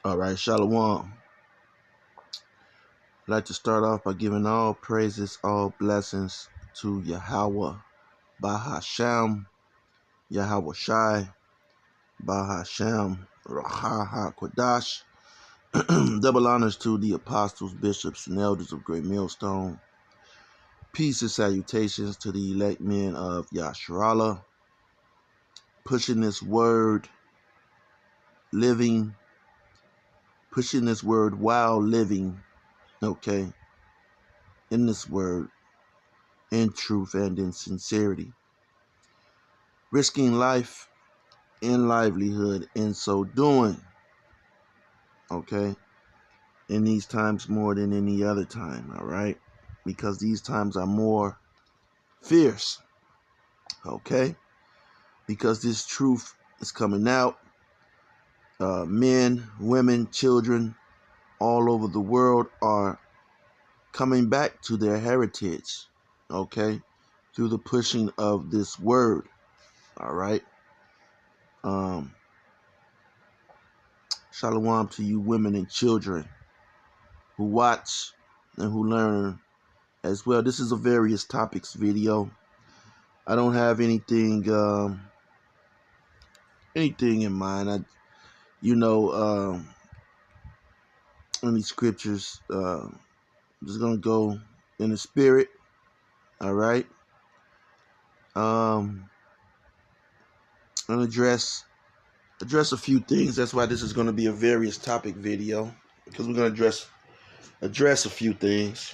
All right, Shalom. I'd like to start off by giving all praises, all blessings to Yahweh, Bahasham, Yahweh Shai, Bahasham, Raha Kodash. Double honors to the apostles, bishops, and elders of Great Millstone. Peace and salutations to the elect men of Yasharallah, pushing this word, living, pushing this word while living, okay, in this word, in truth and in sincerity, risking life and livelihood in so doing, okay, in these times more than any other time, all right, because these times are more fierce, okay, because this truth is coming out. Men, women, children all over the world are coming back to their heritage, okay, through the pushing of this word, all right. Shalom to you women and children who watch and who learn as well. This is a various topics video. I don't have anything in mind. Any scriptures. I'm just gonna go in the spirit. All right. And address a few things. That's why this is going to be a various topic video, because we're going to address a few things.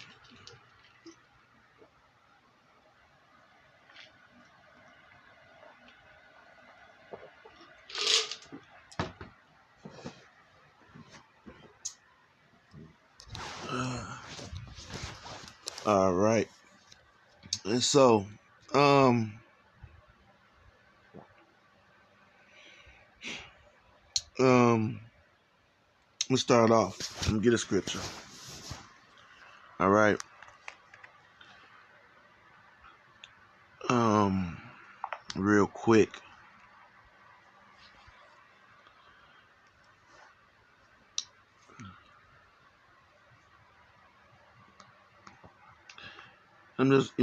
All right. And so, let's start off. Let me get a scripture. All right. Real quick. I'm just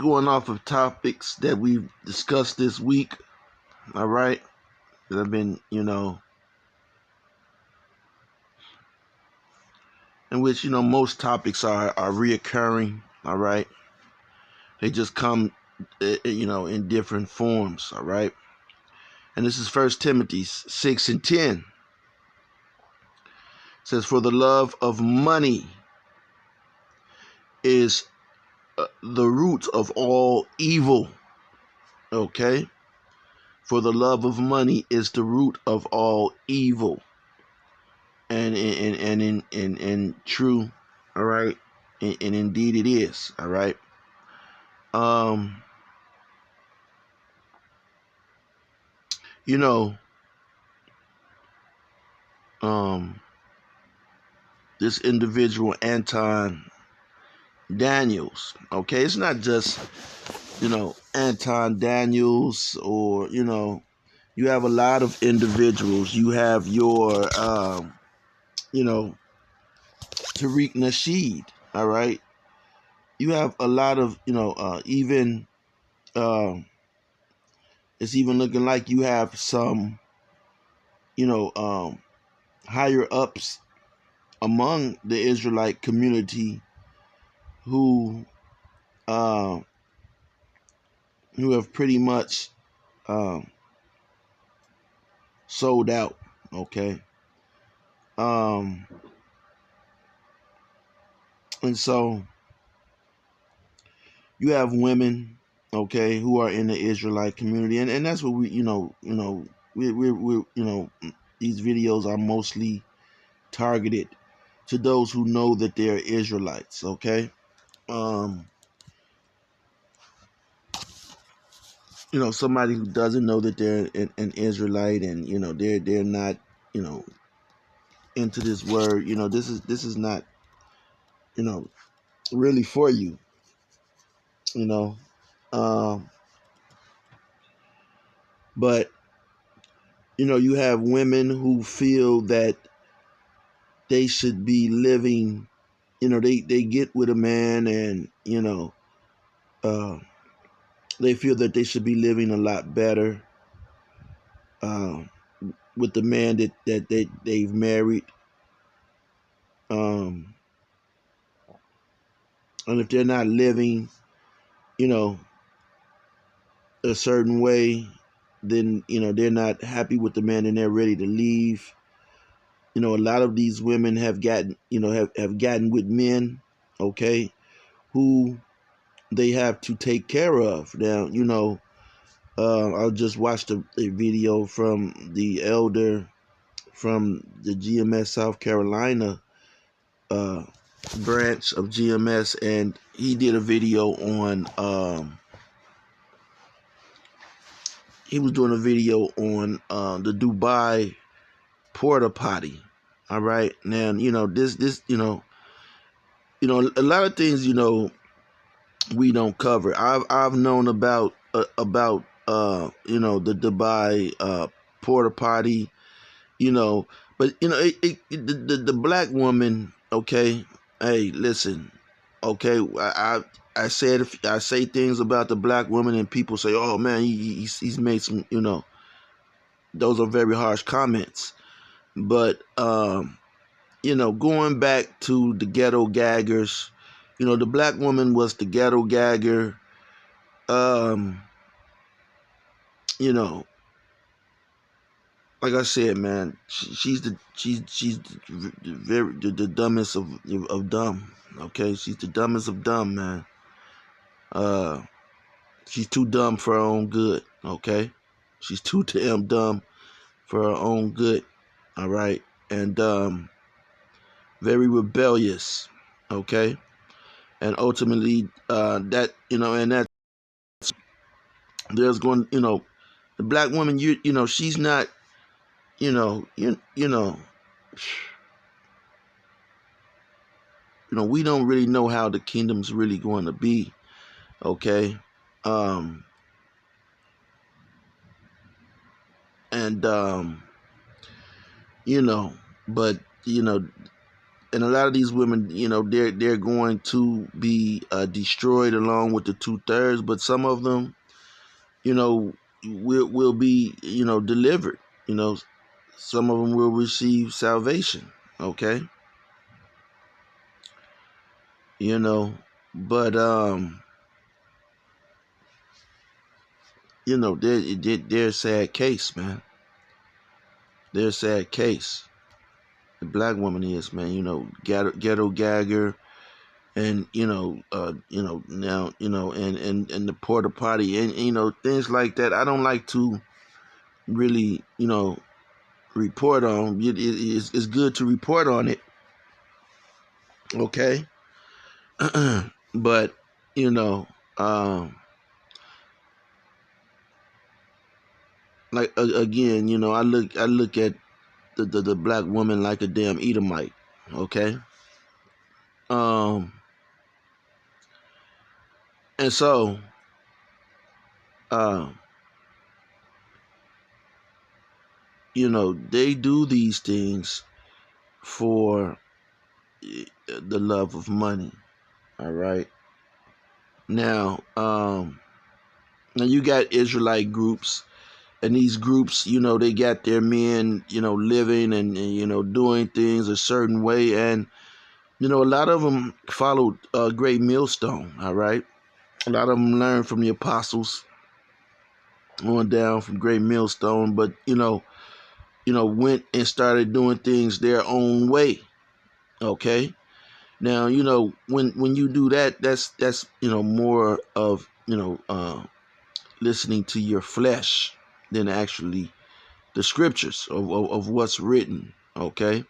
going off of topics that we've discussed this week. All right. That have been, in which, most topics are reoccurring. All right. They just come, in different forms. All right. And this is 1 Timothy 6:10. It says, "For the love of money is the root of all evil." Okay? For the love of money is the root of all evil. And in true, all right? And indeed it is, all right? You know, this individual, Anton Daniels, okay? It's not just, Anton Daniels, or, you have a lot of individuals. You have your, Tariq Nasheed, all right? You have a lot of, even, it's even looking like you have some, higher ups among the Israelite community who have pretty much sold out, okay? And so you have women, okay, who are in the Israelite community, and that's what we, these videos are mostly targeted to those who know that they're Israelites, okay? Somebody who doesn't know that they're an Israelite, and they're not, into this word, this is not, really for you, you know. But You have women who feel that they should be living, they get with a man, and uh, they feel that they should be living a lot better uh, with the man that they've married. Um, and if they're not living, you know, a certain way, then they're not happy with the man and they're ready to leave. A lot of these women have gotten, have gotten with men, okay, who they have to take care of. Now, I just watched a video from the elder from the GMS South Carolina uh, branch of GMS, and he did a video on. He was doing a video on the Dubai porta potty. All right, now this a lot of things we don't cover. I've known about the Dubai porta potty, but the black woman. Okay, hey, listen. Okay, I said, if I say things about the black woman and people say, oh man, he's made some, those are very harsh comments. But going back to the ghetto gaggers, the black woman was the ghetto gagger. Um, you know, like I said, man, she's the dumbest of dumb. Okay, she's the dumbest of dumb, man. Uh, she's too dumb for her own good. Okay, she's too damn dumb for her own good. All right, and very rebellious. Okay, and ultimately, that and that there's going, the black woman, she's not, you know, you you know, we don't really know how the kingdom's really going to be. Okay, um, and you know, but and a lot of these women, they're going to be destroyed along with the 2/3, but some of them, will be, delivered. You know, some of them will receive salvation. Okay, you know, but they're a sad case, man. They're a sad case. The black woman is, man. Ghetto gagger, and now and the porta potty, and things like that. I don't like to really report on. It's good to report on it, okay. But you know like again, I look at the black woman like a damn Edomite, okay. um and so uh they do these things for the love of money. All right. Now you got Israelite groups, and these groups, they got their men, living and doing things a certain way, and a lot of them followed a great millstone. All right, a lot of them learned from the apostles on down from great millstone, but went and started doing things their own way. Okay, now when you do that, that's more of listening to your flesh than actually the scriptures of what's written. Okay,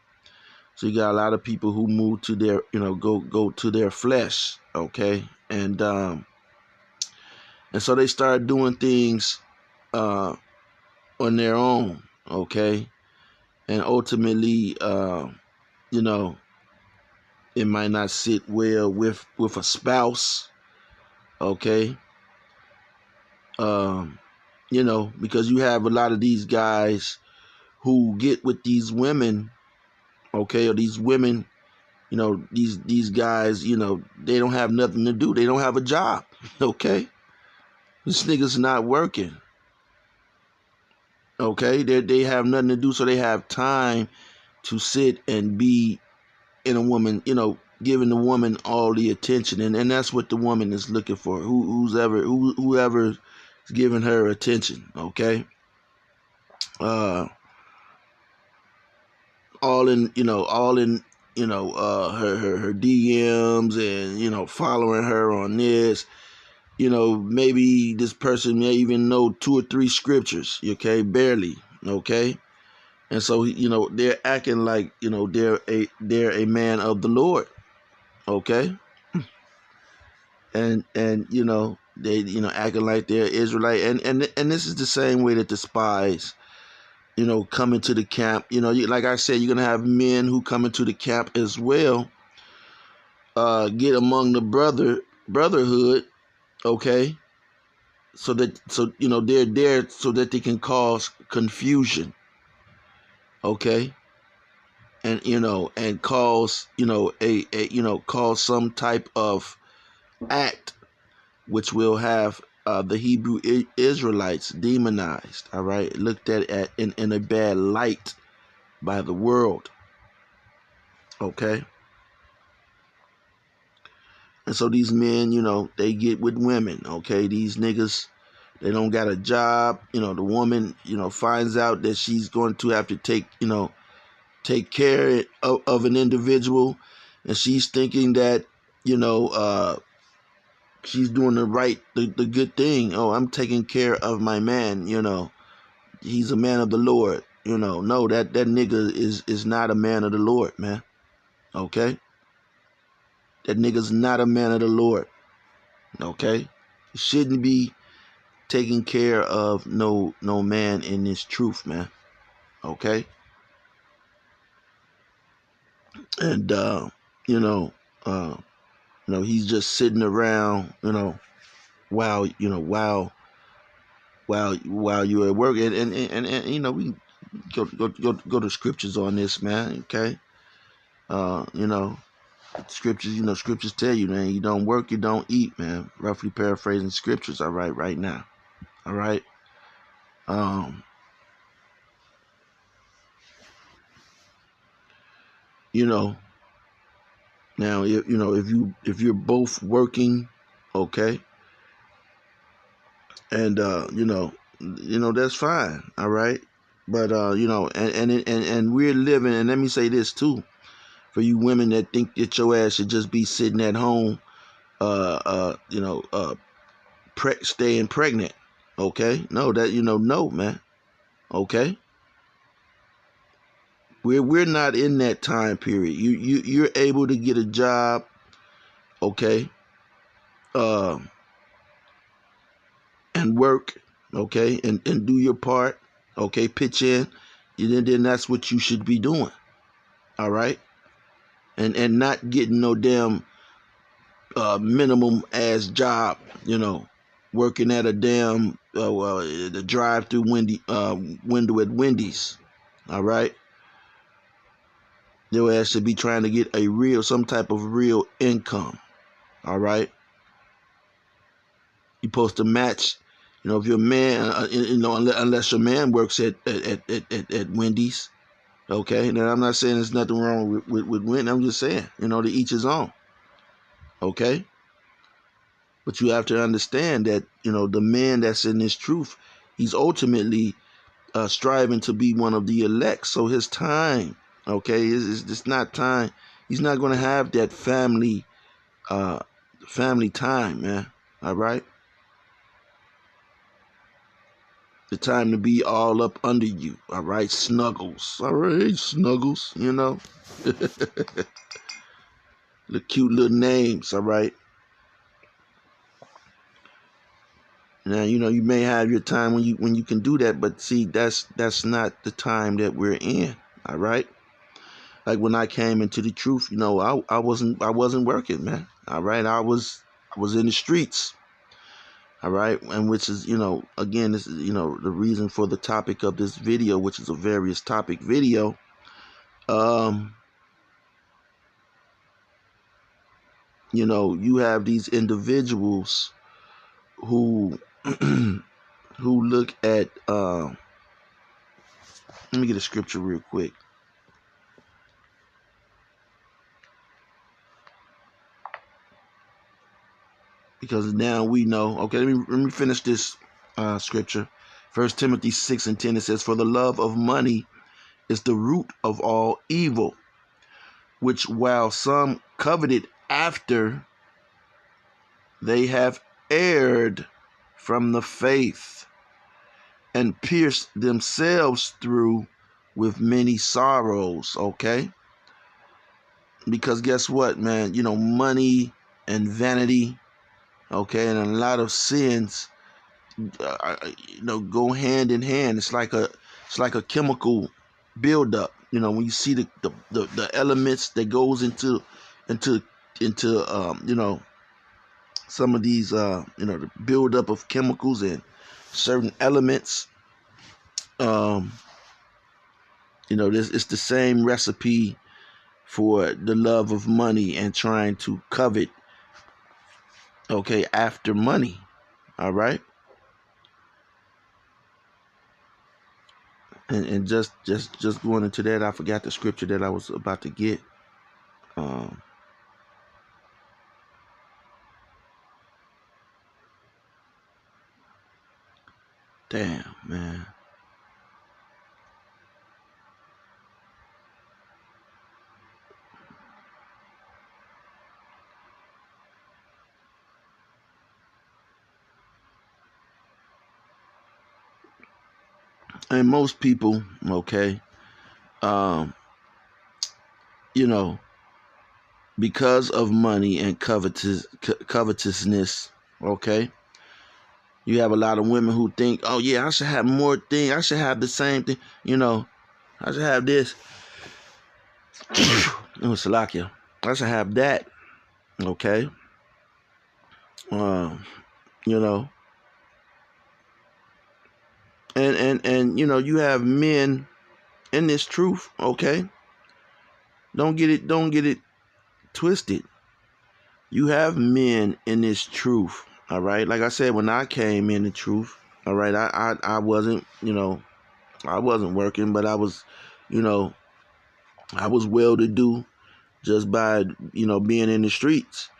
so you got a lot of people who move to their go to their flesh. Okay, and so they start doing things on their own. Okay, and ultimately you know it might not sit well with a spouse. Okay, because you have a lot of these guys who get with these women, okay, or these women, these guys, they don't have nothing to do. They don't have a job, okay? This nigga's not working, okay? They have nothing to do, so they have time to sit and be in a woman, giving the woman all the attention, and that's what the woman is looking for. Whoever's giving her attention, okay? All in, her DMs, and following her on this. Maybe this person may even know 2 or 3 scriptures, okay, barely, okay, and so they're acting like they're a man of the Lord, okay, and they acting like they're Israelite, and this is the same way that the spies come into the camp. Like I said, you're gonna have men who come into the camp as well, get among the brotherhood, okay, they're there so that they can cause confusion, okay, and cause cause some type of act which will have the Hebrew Israelites demonized, all right, looked at in a bad light by the world, okay. And so these men, they get with women, okay. These niggas, they don't got a job. The woman, finds out that she's going to have to take care of an individual, and she's thinking that, she's doing the good thing. Oh, I'm taking care of my man. He's a man of the Lord. No, that nigga is not a man of the Lord, man. Okay, that nigga's not a man of the Lord. Okay, he shouldn't be taking care of no man in this truth, man. Okay, and he's just sitting around, while while you're at work, and we go to scriptures on this, man. Okay, scriptures tell you, man, you don't work, you don't eat, man. Roughly paraphrasing scriptures, all right now, all right. Um, you know, Now, if you're both working, okay, and that's fine, all right. But and we're living, and let me say this too, for you women that think that your ass should just be sitting at home, uh, you know, uh, staying pregnant, okay? No, no, man, okay. We're not in that time period. You're able to get a job, okay, uh, and work, okay, and do your part, okay, pitch in, and then that's what you should be doing, all right, and not getting no damn minimum ass job, working at a damn the drive through window at Wendy's, all right. Your ass should be trying to get some type of real income, all right. You're supposed to match, if your man, unless your man works at Wendy's, okay. Now I'm not saying there's nothing wrong with Wendy's. I'm just saying, to each his own, okay. But you have to understand that, the man that's in this truth, he's ultimately striving to be one of the elect. So his time, okay, it's not time. He's not going to have that family time, man. All right. The time to be all up under you. All right, snuggles. All right, snuggles. The cute little names. All right. Now, you may have your time when you can do that, but see, that's not the time that we're in. All right. Like when I came into the truth, I wasn't working, man. All right. I was in the streets. All right, and which is, again, this is, the reason for the topic of this video, which is a various topic video. You have these individuals who who look at let me get a scripture real quick, because now we know. Okay, let me finish this scripture. 1 Timothy 6:10, it says, "For the love of money is the root of all evil, which while some coveted after, they have erred from the faith and pierced themselves through with many sorrows." Okay, because guess what, man? Money and vanity, okay, and a lot of sins, go hand in hand. It's like a chemical buildup. When you see the elements that goes into some of these the buildup of chemicals and certain elements. This it's the same recipe for the love of money and trying to covet, okay, after money. All right. And just going into that, I forgot the scripture that I was about to get. Damn, man. And most people, okay, um, you know, because of money and covetousness, okay, you have a lot of women who think, oh yeah, I should have more things. I should have the same thing. I should have this. Oh, Salakia. I should have that. Okay. Um, you know, you have men in this truth. Okay. Don't get it twisted. You have men in this truth. All right. Like I said, when I came in the truth, all right, I wasn't, I wasn't working, but I was well to do just by, being in the streets.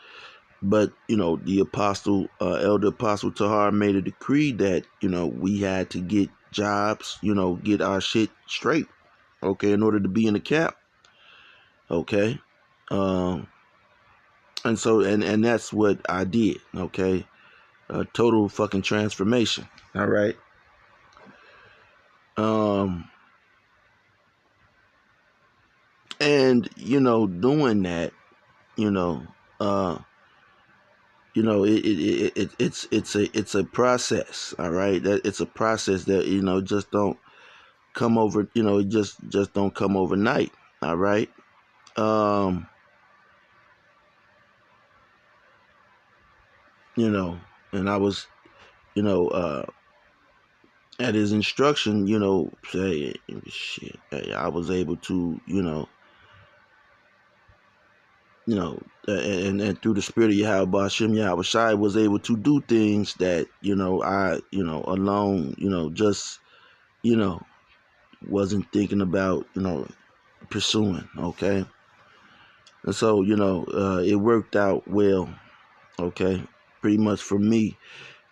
But, the elder apostle Tahar made a decree that, we had to get jobs, get our shit straight, okay, in order to be in the camp. Okay. And so, and that's what I did. Okay. A total fucking transformation. All right. And, doing that, you know, uh, it's a process. All right. That it's a process that, just don't come over, it just don't come overnight. All right. Um, and I was, you know, at his instruction, say shit, hey, I was able to, and through the spirit of Yahweh Hashem Yahweh Shai was able to do things that, I, alone, just, you know, wasn't thinking about, pursuing. Okay. And so, it worked out well. Okay. Pretty much for me.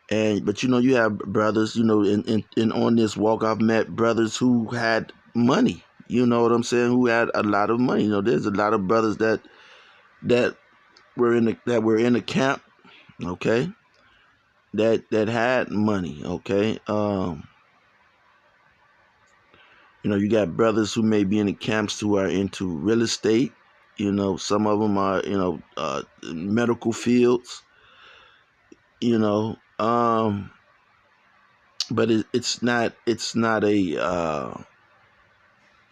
But you have brothers, in on this walk, I've met brothers who had money. You know what I'm saying? Who had a lot of money. There's a lot of brothers that were in the camp, okay, that had money, okay. You got brothers who may be in the camps who are into real estate. Some of them are, medical fields. But it's not a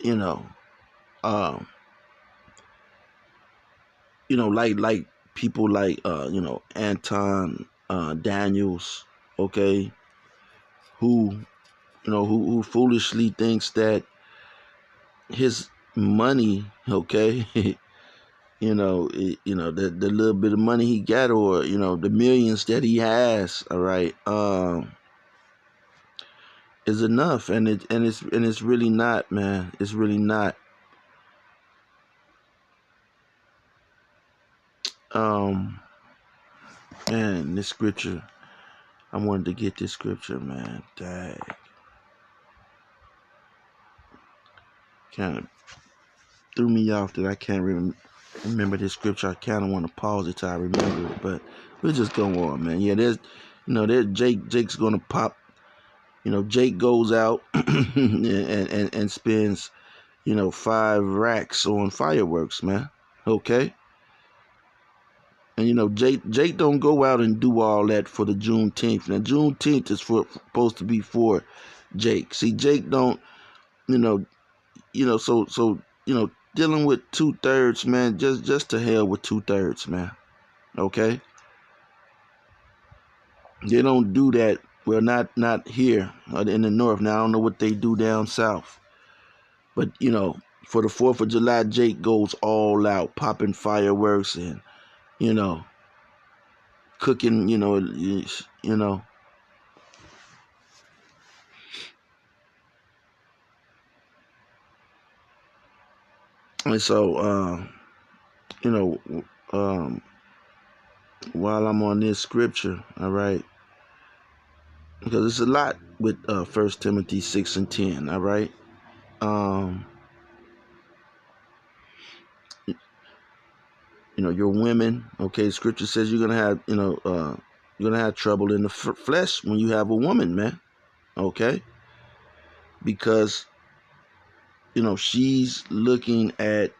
you know um like people like Anton Daniels, okay, who, who foolishly thinks that his money, okay, the little bit of money he got, or the millions that he has, all right, is enough, and it's really not, man. It's really not. Um, Man, this scripture, I wanted to get this scripture, man. Dang, kind of threw me off that I can't remember this scripture. I kind of want to pause it till I remember it, but we'll just go on, man. Yeah, there's Jake's gonna pop. Jake goes out and spends 5 racks on fireworks, man. Okay. And Jake don't go out and do all that for the Juneteenth. Now Juneteenth is supposed to be for Jake. See, Jake don't, you know, dealing with 2/3, man. Just to hell with 2/3, man. Okay. They don't do that. Well, not here in the north. Now I don't know what they do down south, but for the 4th of July, Jake goes all out, popping fireworks and you know cooking. You know. And so, you know, um, while I'm on this scripture, all right, because it's a lot with 1 Timothy 6:10, all right. Um, your women, okay. Scripture says you're gonna have, you're gonna have trouble in the flesh when you have a woman, man, okay, because she's looking at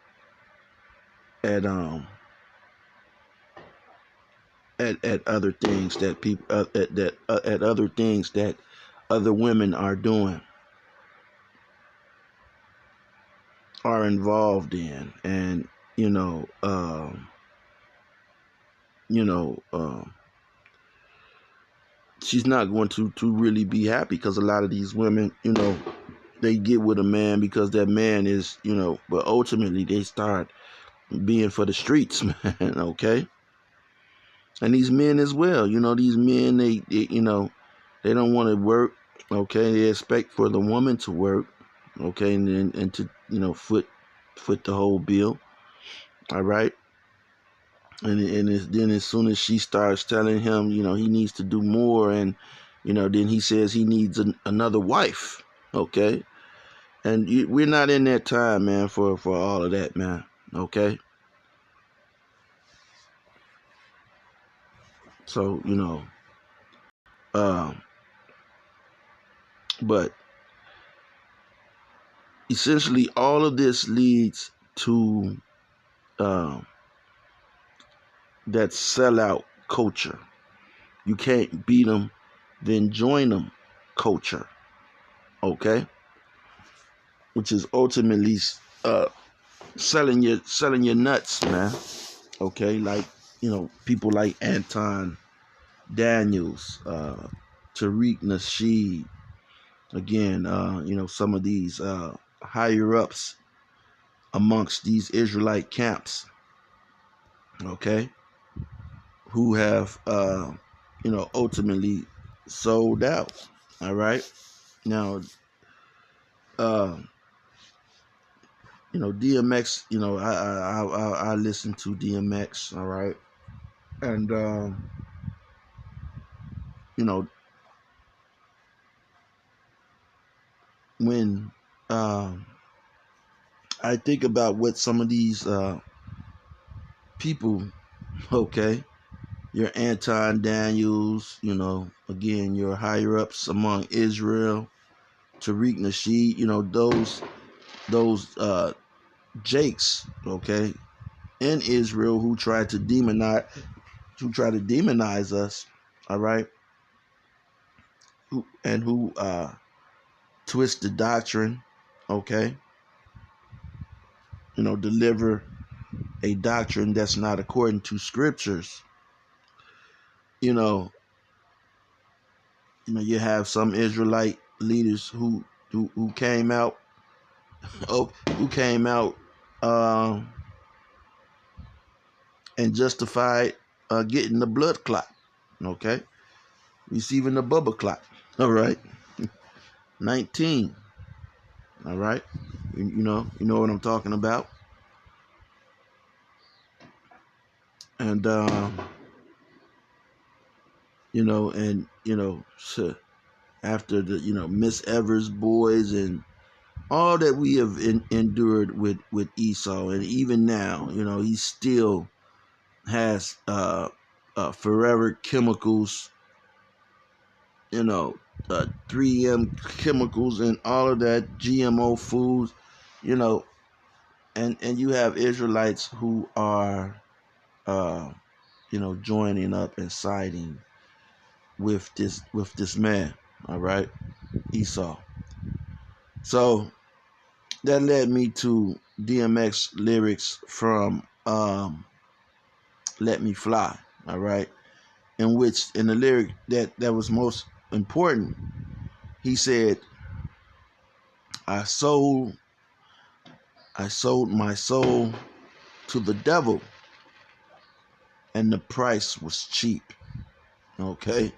um at other things that people at other things that other women are doing, are involved in, and you know you know she's not going to really be happy, because a lot of these women, they get with a man because that man is, but ultimately they start being for the streets, man. Okay. And these men as well, these men, they don't want to work. Okay. They expect for the woman to work. Okay. And to foot the whole bill. All right. And then as soon as she starts telling him, he needs to do more, and then he says he needs another wife. Okay. And we're not in that time, man, for all of that, man. Okay. So um but essentially all of this leads to um that sellout culture. You can't beat them, then join them culture. Okay. Which is ultimately uh selling your nuts, man. Okay, like people like Anton Daniels, Tariq Nasheed, again, some of these higher ups amongst these Israelite camps, okay, who have ultimately sold out. All right, now uh, DMX, I listen to DMX, all right, and you know when I think about what some of these people, okay, your Anton Daniels, again, your higher ups among Israel, Tariq Nasheed, those Jakes, okay, in Israel who try to demonize us, all right, who twist the doctrine, okay, deliver a doctrine that's not according to scriptures, you know you have some Israelite leaders who came out, who came out um, and justified getting the blood clot. Okay, receiving the bubble clot. All right, 19. All right, you know what I'm talking about. And after the Miss Evers boys and all that we have endured with Esau, and even now, he still has forever chemicals, 3M chemicals and all of that, GMO foods, you know, and you have Israelites who are, uh, joining up and siding with this man, all right, Esau. So that led me to DMX lyrics from "Let Me Fly," all right, in the lyric that was most important, he said, I sold my soul to the devil, and the price was cheap." Okay,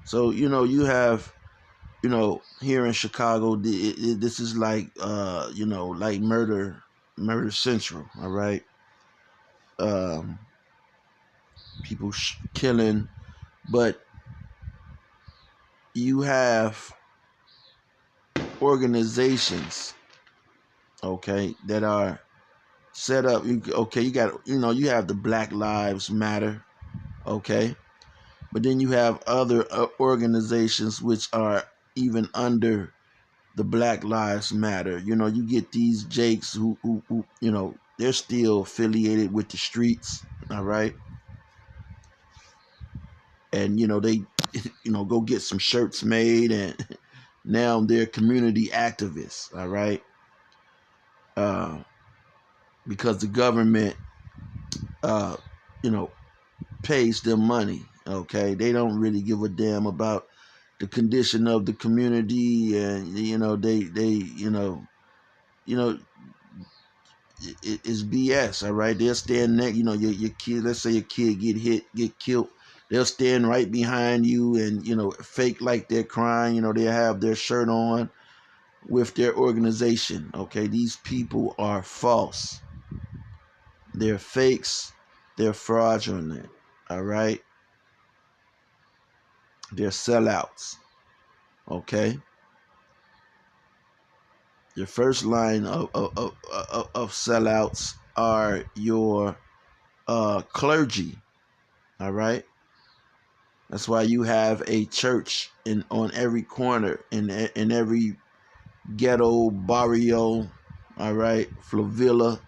so you have, here in Chicago, this is like like murder central. All right, um, people killing, but you have organizations, okay, that are set up. You got, you have the Black Lives Matter, okay, but then you have other organizations which are even under the Black Lives Matter. You get these jakes who they're still affiliated with the streets, all right, and they go get some shirts made, and now they're community activists, all right, uh, because the government uh, you know pays them money. Okay, they don't really give a damn about the condition of the community, and they you know it's BS. All right, they'll stand next. Your kid. Let's say your kid get killed. They'll stand right behind you and fake like they're crying. They have their shirt on with their organization. Okay, these people are false. They're fakes. They're fraudulent. All right, they're sellouts. Okay, your first line of sellouts are your clergy. All right, that's why you have a church on every corner, in every ghetto barrio. All right, Flavilla.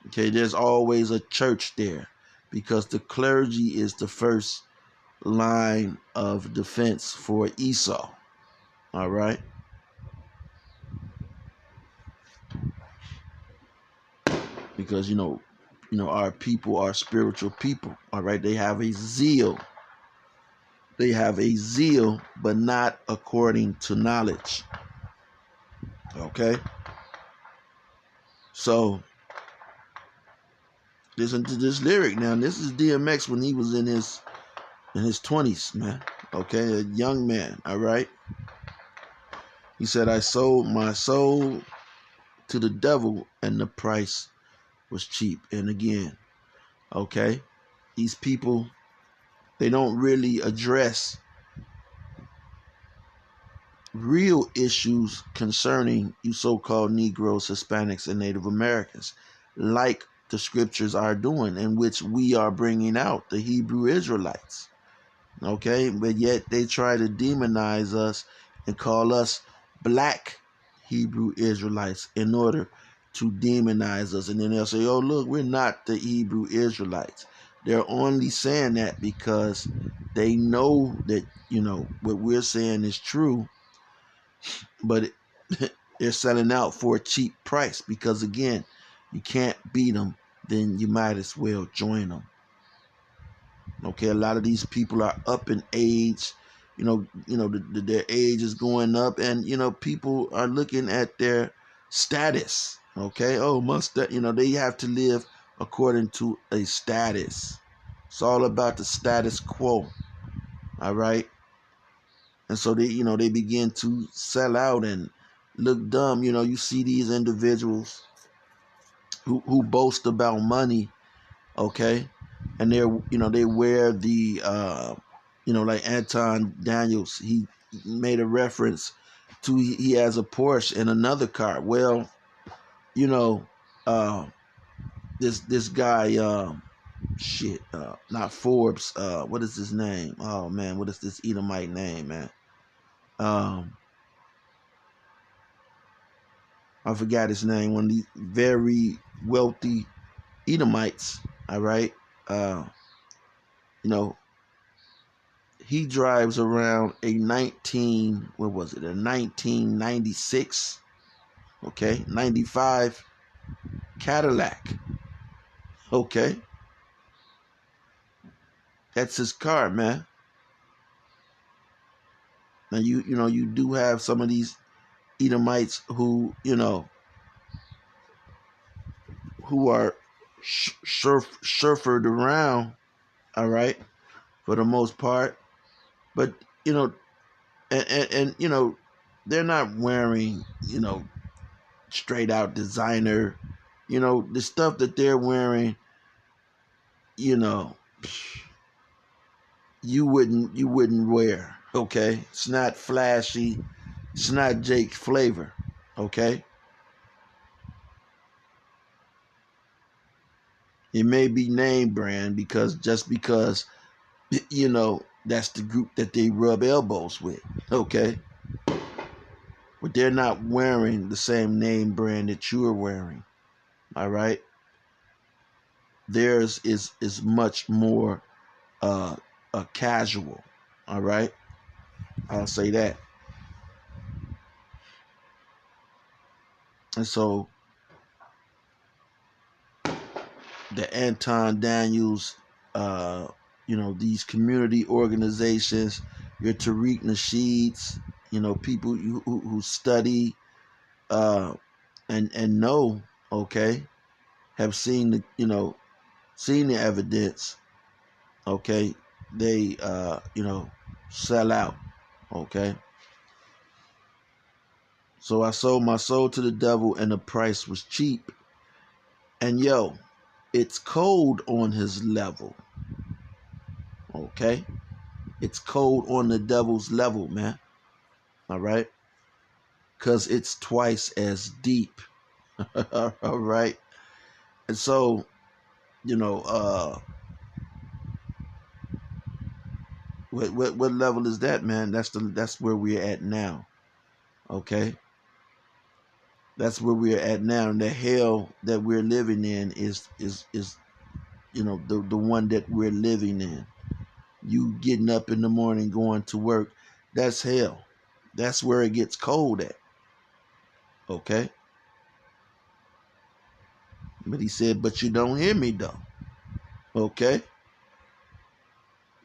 Okay, there's always a church there, because the clergy is the first line of defense for Esau. All right, because our people are spiritual people. All right, they have a zeal. They have a zeal, but not according to knowledge. Okay, so listen to this lyric now. This is DMX when he was in his 20s, man. Okay, a young man. All right, he said, I sold my soul to the devil, and the price was cheap. And again, okay, these people, they don't really address real issues concerning you so-called Negroes, Hispanics, and Native Americans, like the scriptures are doing, in which we are bringing out the Hebrew Israelites. Okay, but yet they try to demonize us and call us black Hebrew Israelites in order to demonize us. And then they'll say, oh, look, we're not the Hebrew Israelites. They're only saying that because they know that, what we're saying is true, but they're selling out for a cheap price, because, again, you can't beat them, then you might as well join them. Okay, a lot of these people are up in age. their age is going up, and people are looking at their status. Okay, oh, they have to live according to a status. It's all about the status quo. All right, and so they begin to sell out and look dumb. You see these individuals who boast about money. Okay, and they wear the like Anton Daniels, he made a reference to he has a Porsche and another car. Well, you know uh this guy, not Forbes, what is his name? Oh man, what is this Edomite name, man? um I forgot his name. One of these very wealthy Edomites. All right. uh you know he drives around a 1996, okay, 95 Cadillac. Okay, that's his car, man. Now you do have some of these Edomites who are surfered around, all right, for the most part, but you know and they're not wearing straight out designer. The stuff that they're wearing, you know you wouldn't wear. Okay, it's not flashy, it's not Jake flavor. Okay, it may be name brand because that's the group that they rub elbows with. Okay, but they're not wearing the same name brand that you're wearing. All right, theirs is much more uh casual. All right, I'll say that. And so the Anton Daniels, these community organizations, your Tariq Nasheeds, people who study and know, okay, have seen the evidence, okay, they sell out, okay. So I sold my soul to the devil, and the price was cheap. And it's cold on his level, okay? It's cold on the devil's level, man. All right? Because it's twice as deep. All right? And so, you know, what level is that, man? That's where we're at now. Okay? That's where we're at now. And the hell that we're living in is the one that we're living in. You getting up in the morning going to work, that's hell. That's where it gets cold at. Okay? But he said, but you don't hear me though. Okay?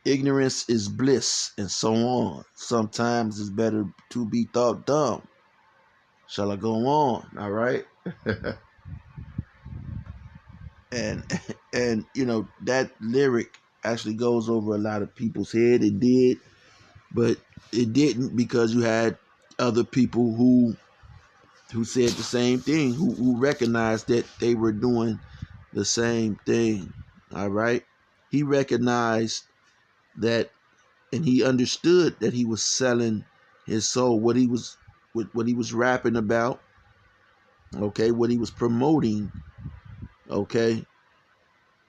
Ignorance is bliss, and so on. Sometimes it's better to be thought dumb. Shall I go on? All right? and that lyric actually goes over a lot of people's head. It did, but it didn't, because you had other people who said the same thing, who recognized that they were doing the same thing. All right? He recognized that, and he understood that he was selling his soul. What he was rapping about, okay, what he was promoting, okay,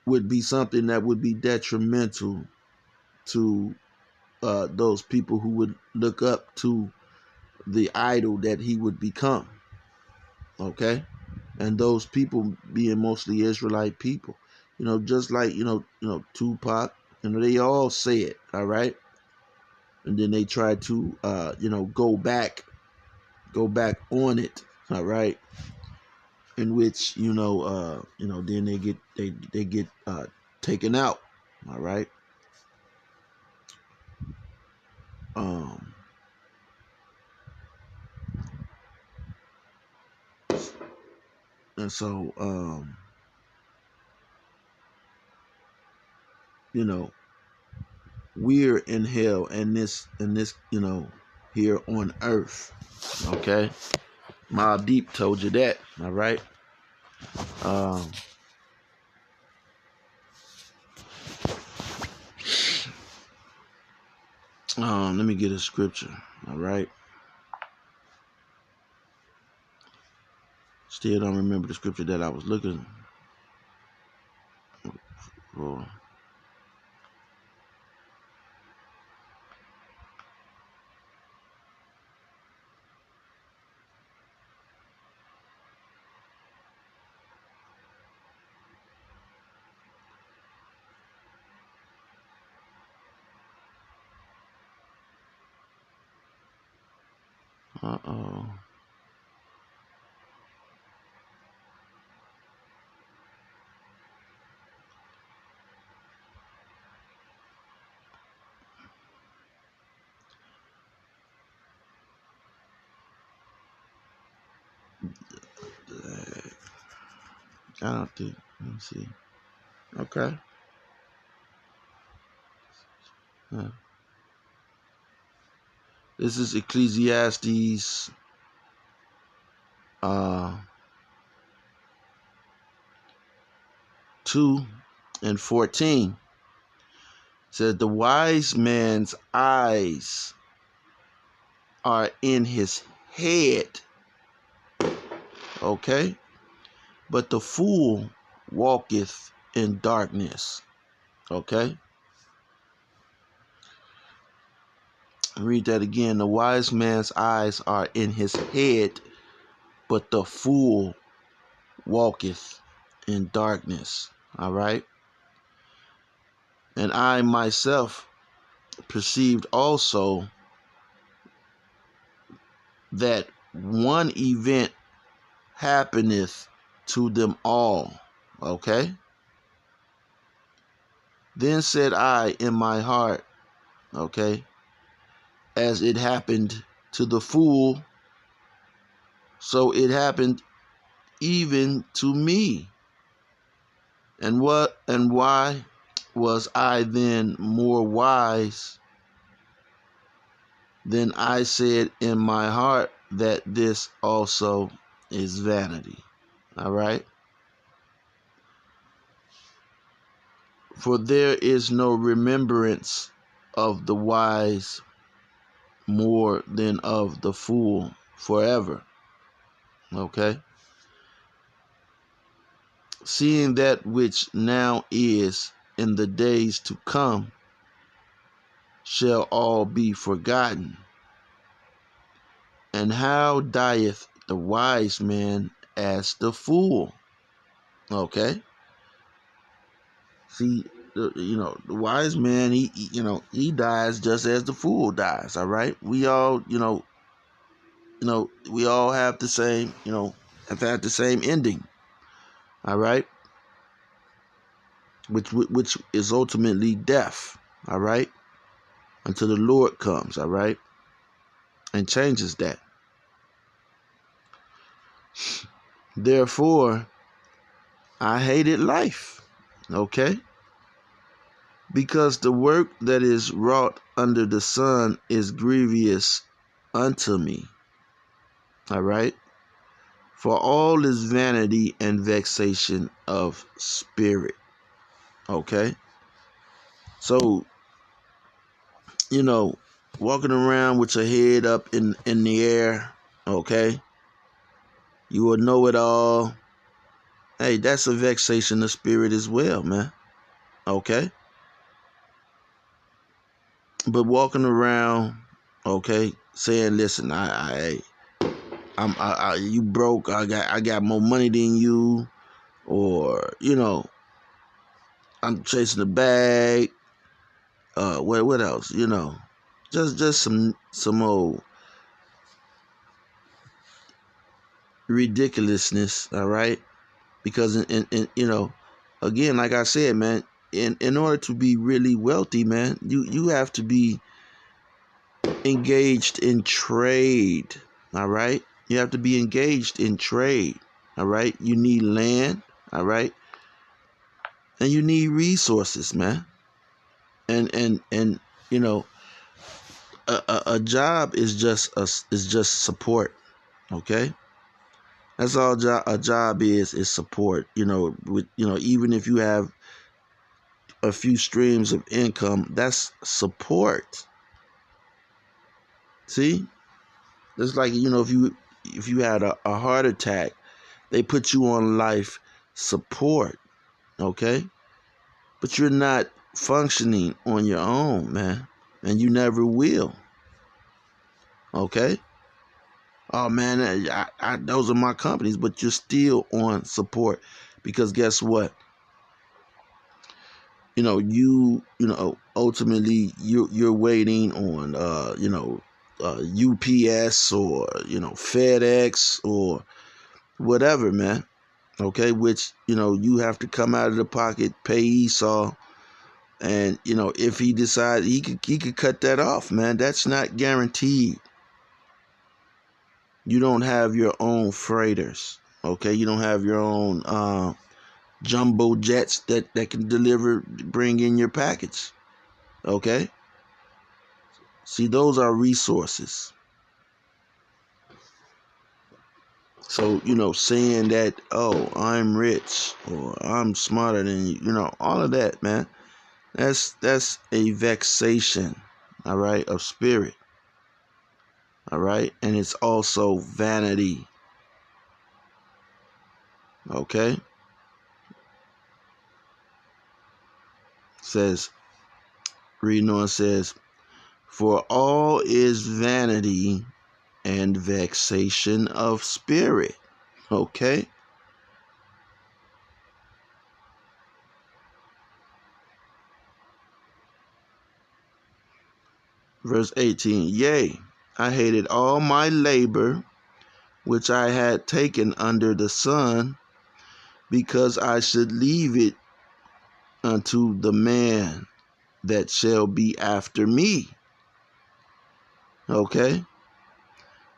would be something that would be detrimental to those people who would look up to the idol that he would become. Okay, and those people being mostly Israelite people, just like Tupac, they all say it. All right, and then they try to go back on it. All right, in which then they get taken out. All right, Um, and so, you know, we're in hell and this, here on earth. Okay. Mob Deep told you that. All right. Um, let me get a scripture. All right. Still don't remember the scripture that I was looking for. Uh-oh. I don't think. Let me see. Okay. Huh. This is Ecclesiastes 2:14. It says the wise man's eyes are in his head. Okay. But the fool walketh in darkness. Okay. Read that again. The wise man's eyes are in his head, but the fool walketh in darkness. All right. And I myself perceived also that one event happeneth to them all. Okay. Then said I in my heart, okay, as it happened to the fool, so it happened even to me. And why was I then more wise than I said in my heart that this also is vanity? All right. For there is no remembrance of the wise more than of the fool forever. Okay. Seeing that which now is in the days to come shall all be forgotten. And how dieth the wise man as the fool? Okay. See, the wise man, he dies just as the fool dies. All right. We all, we all have the same, have had the same ending. All right. Which is ultimately death. All right. Until the Lord comes. All right. And changes that. Therefore, I hated life. Okay. Because the work that is wrought under the sun is grievous unto me. All right. For all is vanity and vexation of spirit. Okay. So, walking around with your head up in the air. Okay. You will know it all. Hey, that's a vexation of spirit as well, man. Okay. But walking around, okay, saying, listen, you broke. I got more money than you, or I'm chasing the bag. What else? Just some old ridiculousness. All right, because again, like I said, man, in order to be really wealthy, man, you have to be engaged in trade. All right. You have to be engaged in trade. All right. You need land. All right. And you need resources, man. And you know, a job is just support. Okay. That's all a job is support. Even if you have a few streams of income, that's support. See, it's like if you had a heart attack, they put you on life support. Okay, but you're not functioning on your own, man, and you never will. Okay. Oh man, those are my companies, but you're still on support because guess what? Ultimately you're waiting on UPS or FedEx or whatever, man. Okay, which you have to come out of the pocket, pay Esau, and if he decides he could cut that off, man. That's not guaranteed. You don't have your own freighters, okay? You don't have your own jumbo jets that can bring in your package, okay? See, those are resources. So, saying that, oh, I'm rich or I'm smarter than you, all of that, man, that's a vexation, all right, of spirit, all right? And it's also vanity, okay? Reading on says, for all is vanity and vexation of spirit, okay? Verse 18, yea, I hated all my labor which I had taken under the sun, because I should leave it unto the man that shall be after me. Okay?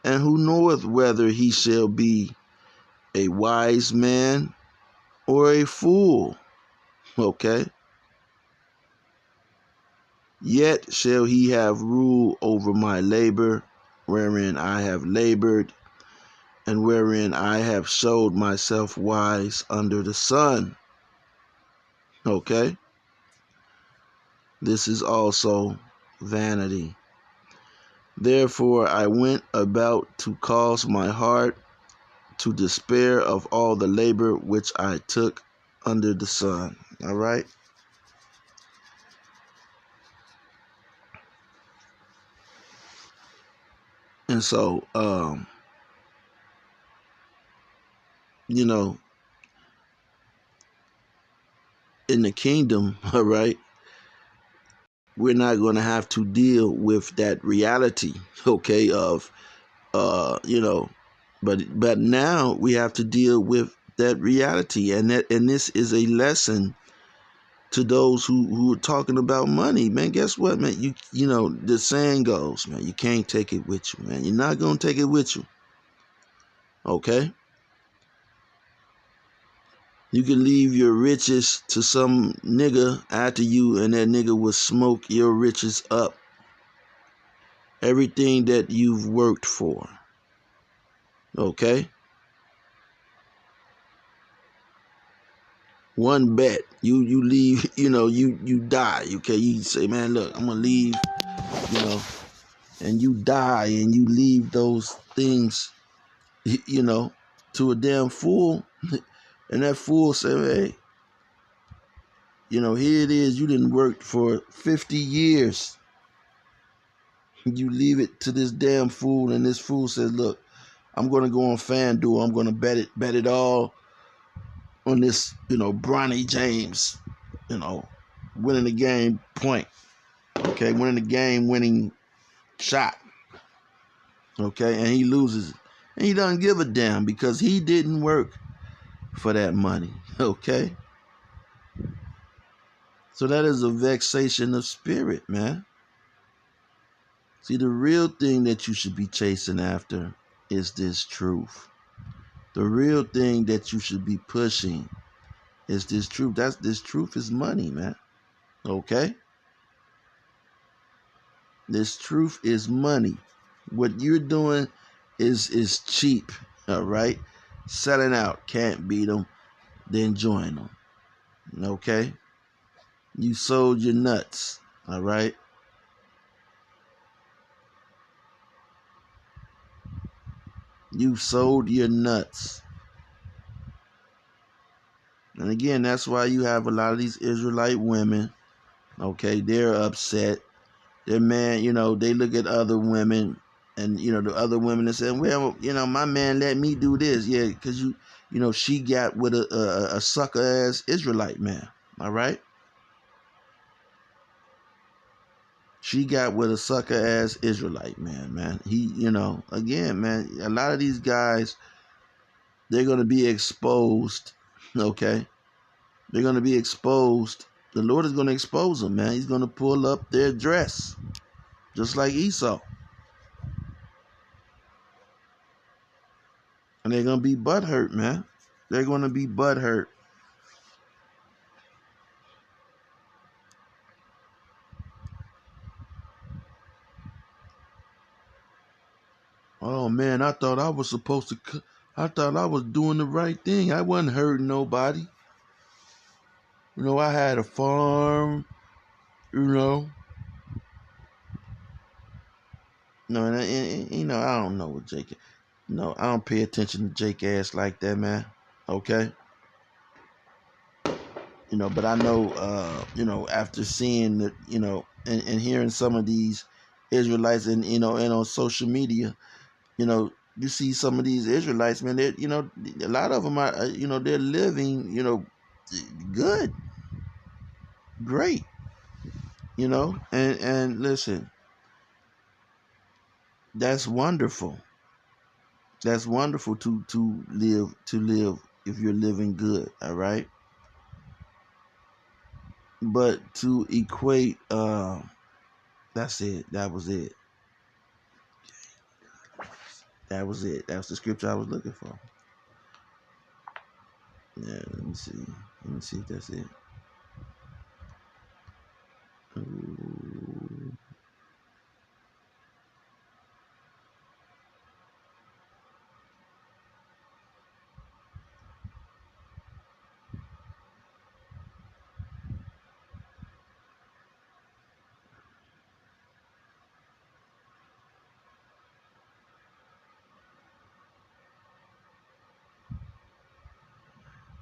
And who knoweth whether he shall be a wise man or a fool? Okay? Yet shall he have rule over my labor, wherein I have labored, and wherein I have showed myself wise under the sun. Okay? This is also vanity. Therefore I went about to cause my heart to despair of all the labor which I took under the sun. All right? And so, in the kingdom, all right, we're not going to have to deal with that reality, okay, of, but now we have to deal with that reality. And this is a lesson to those who are talking about money, man. Guess what, man? The saying goes, man, you can't take it with you, man. You're not going to take it with you, okay? You can leave your riches to some nigga after you, and that nigga will smoke your riches up. Everything that you've worked for. Okay? One bet. You leave, you die. Okay, you say, man, look, I'm gonna leave, and you die and you leave those things, to a damn fool. And that fool say, hey, here it is, you didn't work for 50 years. You leave it to this damn fool, and this fool says, look, I'm gonna go on FanDuel, I'm gonna bet it all on this, Bronny James, winning the game point. Okay, winning the game winning shot. Okay, and he loses it. And he doesn't give a damn because he didn't work for that money. Okay? So that is a vexation of spirit, man. See, the real thing that you should be chasing after is this truth. The real thing that you should be pushing is this truth. This truth is money, man. Okay? This truth is money. What you're doing is cheap. All right? Selling out. Can't beat them. Then join them. Okay? You sold your nuts. All right? You sold your nuts. And again, that's why you have a lot of these Israelite women. Okay? They're upset. Their man, they look at other women, and the other women are saying, well, my man let me do this. Yeah, because she got with a sucker ass Israelite man. All right? She got with a sucker ass Israelite man. He, again, man, a lot of these guys, they're going to be exposed. Okay? They're going to be exposed. The Lord is going to expose them, man. He's going to pull up their dress, just like Esau. And they're going to be butthurt, man. They're going to be butthurt. Oh, man, I thought I was supposed to, I thought I was doing the right thing. I wasn't hurting nobody. I had a farm, No, I don't know what Jake, no, I don't pay attention to Jake ass like that, man. Okay? But I know, after seeing the, and hearing some of these Israelites and on social media, you see some of these Israelites, man. They, a lot of them are, they're living, good, great, and listen, that's wonderful. That's wonderful to live if you're living good, all right. But to equate, that's it. That was it. That was it. That was the scripture I was looking for. Yeah, let me see. Let me see if that's it. Ooh.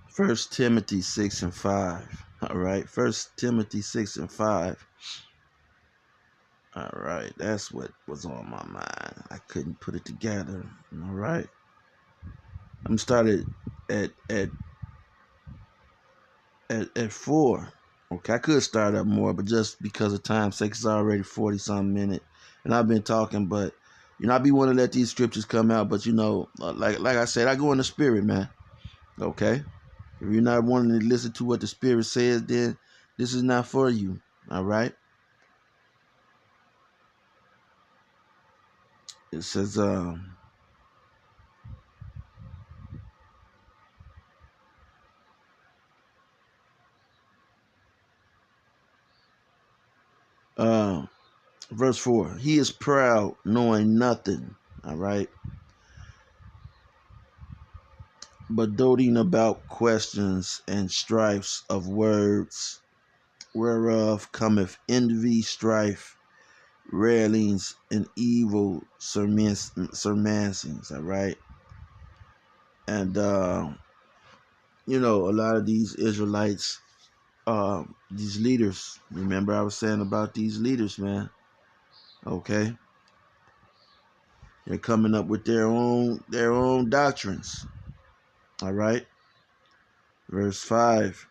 First Timothy 6:5. All right. First Timothy 6:5. All right. That's what was on my mind. I couldn't put it together. All right. I'm started at at at 4. Okay, I could start up more, but just because of time's sake, it's already 40-some minutes, and I've been talking. But I be wanting to let these scriptures come out. But like I said, I go in the spirit, man. Okay, if you're not wanting to listen to what the spirit says, then this is not for you. All right. It says, uh, verse 4. He is proud, knowing nothing. All right. But doting about questions and strifes of words, whereof cometh envy, strife, railings, and evil surmancings. All right. And, a lot of these Israelites, these leaders, remember I was saying about these leaders, man. Okay. They're coming up with their own doctrines. All right. Verse 5.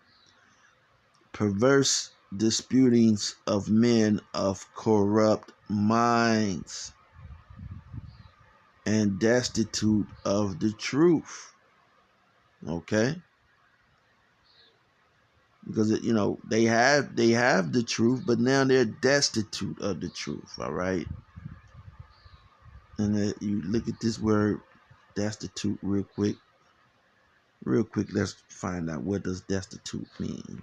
Perverse disputings of men of corrupt minds and destitute of the truth. Okay? Because they have the truth, but now they're destitute of the truth. All right? And you look at this word destitute real quick. Real quick, let's find out what does destitute mean.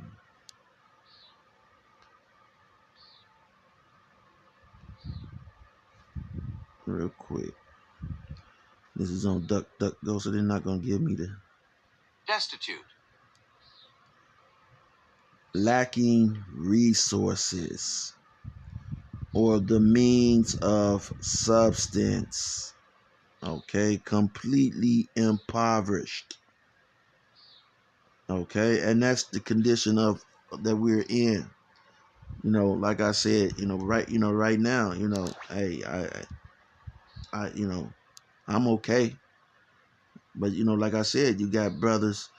Real quick. This is on DuckDuckGo, so they're not going to give me the... Destitute. Lacking resources or the means of substance. Okay, completely impoverished. Okay, and that's the condition of that we're in. You know, like I said, right now, hey, I'm okay. But like I said, you got brothers,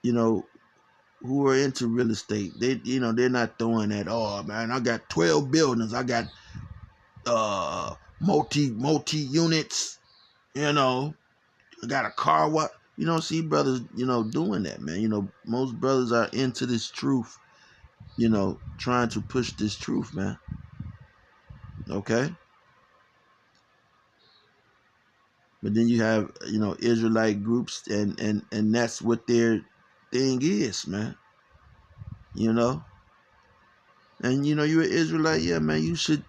who are into real estate. They're not throwing that, oh man, I got 12 buildings, I got multi units, I got a car. What you don't see brothers, doing that, man. Most brothers are into this truth, trying to push this truth, man. Okay. But then you have, Israelite groups, and that's what their thing is, man. And you're an Israelite, yeah, man. You should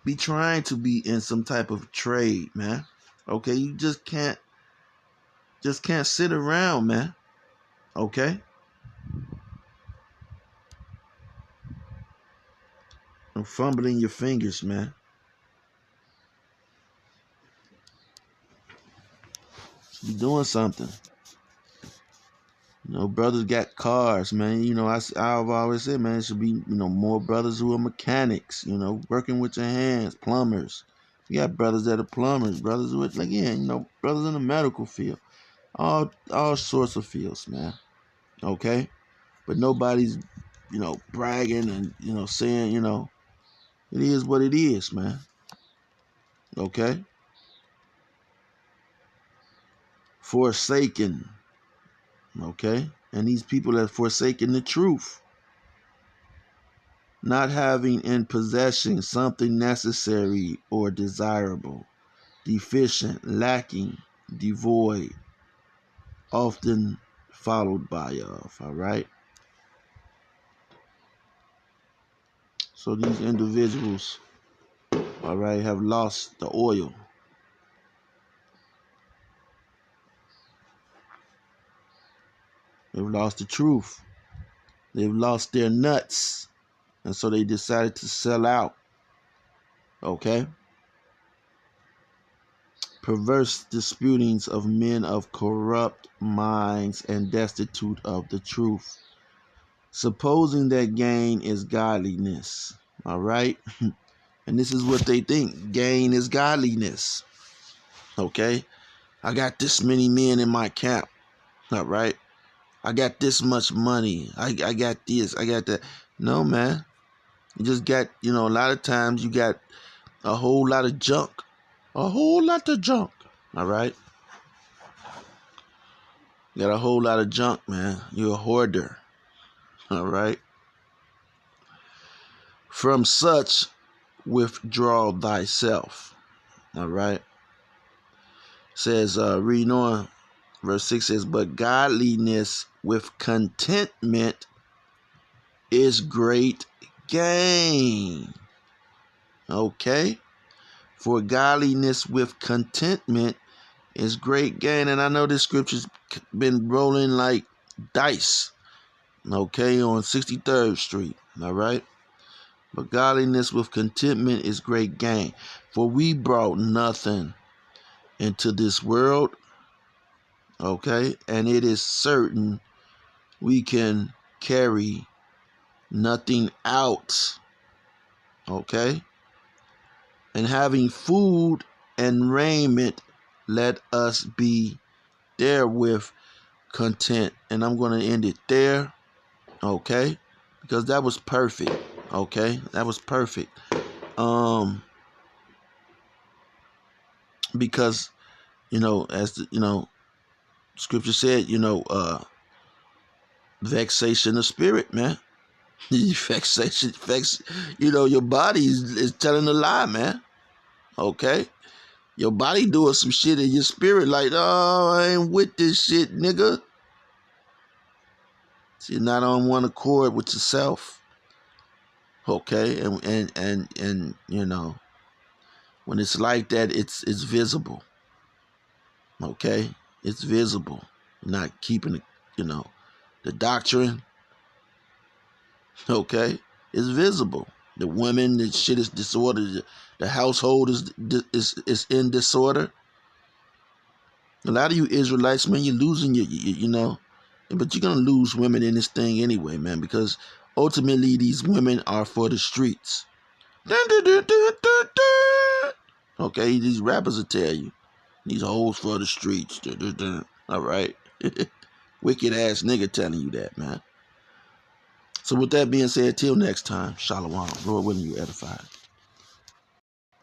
be trying to be in some type of trade, man. Okay, you just can't sit around, man. Okay. I'm fumbling your fingers, man. You doing something. Brothers got cars, man. I've always said, man, it should be, more brothers who are mechanics, working with your hands, plumbers. You got brothers that are plumbers, brothers who are, brothers in the medical field, all sorts of fields, man. Okay? But nobody's, bragging and, saying, it is what it is, man. Okay? Forsaken. Okay? And these people have forsaken the truth. Not having in possession something necessary or desirable, deficient, lacking, devoid, often followed by of, all right? So these individuals, all right, have lost the oil. They've lost the truth. They've lost their nuts. And so they decided to sell out. Okay? Perverse disputings of men of corrupt minds and destitute of the truth, supposing that gain is godliness. All right? And this is what they think. Gain is godliness. Okay? I got this many men in my camp. All right? I got this much money. I got this. I got that. No, man. You just got, a lot of times you got a whole lot of junk. A whole lot of junk. All right? You got a whole lot of junk, man. You're a hoarder. All right? From such, withdraw thyself. All right? Says, reading on, verse 6 says, but godliness with contentment is great gain. Okay? For godliness with contentment is great gain. And I know this scripture's been rolling like dice, okay, on 63rd Street, all right? But godliness with contentment is great gain. For we brought nothing into this world, okay? And it is certain we can carry nothing out, okay? And having food and raiment, let us be therewith content. And I'm going to end it there, okay? Because that was perfect, okay? That was perfect. Because, as the, scripture said, vexation of spirit, man. Vexation, your body is telling a lie, man. Okay? Your body doing some shit in your spirit like, oh, I ain't with this shit, nigga. So you're not on one accord with yourself. Okay, and you know, when it's like that, it's visible. Okay, it's visible. You're not keeping it, you know, the doctrine. Okay, it's visible. The women, the shit is disordered. The household is in disorder. A lot of you Israelites, man, you're losing you know, but you're gonna lose women in this thing anyway, man, because ultimately these women are for the streets. Okay, these rappers will tell you these hoes for the streets. All right, wicked ass nigga telling you that, man. So with that being said, till next time, Shalom. Lord willing, you edified.